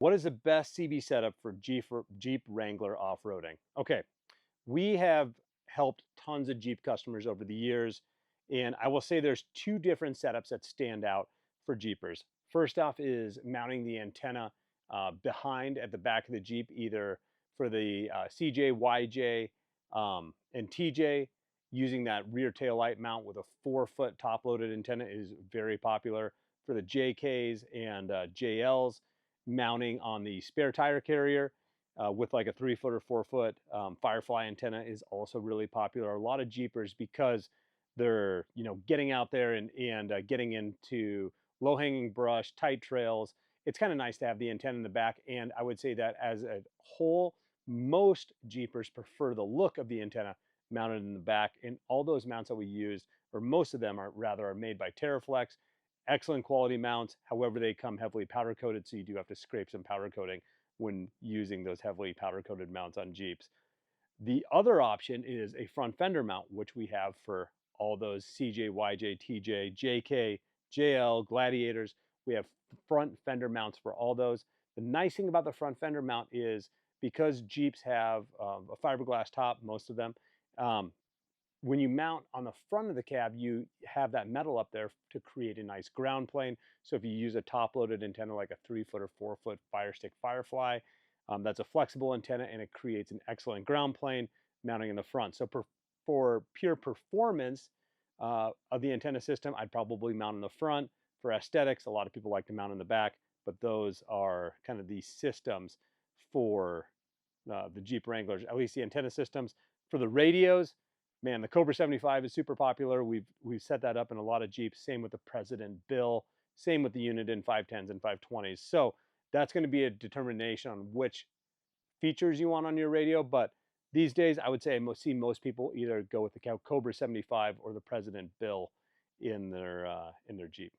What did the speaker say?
What is the best CB setup for Jeep Wrangler off-roading? Okay, we have helped tons of Jeep customers over the years, and I will say there's two different setups that stand out for Jeepers. First off is mounting the antenna behind at the back of the Jeep, either for the CJ, YJ, and TJ. Using that rear tail light mount with a 4-foot top-loaded antenna is very popular. For the JKs and JLs, mounting on the spare tire carrier with like a 3-foot or 4-foot Firefly antenna is also really popular. A lot of Jeepers, because they're getting out there and getting into low-hanging brush, tight trails. It's kind of nice to have the antenna in the back, and I would say that as a whole, most Jeepers prefer the look of the antenna mounted in the back. And all those mounts that we used, or most of them are made by Terraflex. Excellent quality mounts. However, they come heavily powder coated, so you do have to scrape some powder coating when using those heavily powder coated mounts on Jeeps. The other option is a front fender mount, which we have for all those CJ, YJ, TJ, JK, JL, Gladiators. We have front fender mounts for all those. The nice thing about the front fender mount is because Jeeps have a fiberglass top, most of them, um, when you mount on the front of the cab, you have that metal up there to create a nice ground plane. So if you use a top-loaded antenna like a 3-foot or 4-foot Firestick Firefly, that's a flexible antenna and it creates an excellent ground plane mounting in the front. So for pure performance of the antenna system, I'd probably mount in the front. For aesthetics, a lot of people like to mount in the back, but those are kind of the systems for the Jeep Wranglers, at least the antenna systems. For the radios, man, the Cobra 75 is super popular. We've set that up in a lot of Jeeps. Same with the President Bill. Same with the Uniden 510s and 520s. So that's going to be a determination on which features you want on your radio. But these days, I would say I see most people either go with the Cobra 75 or the President Bill in their Jeep.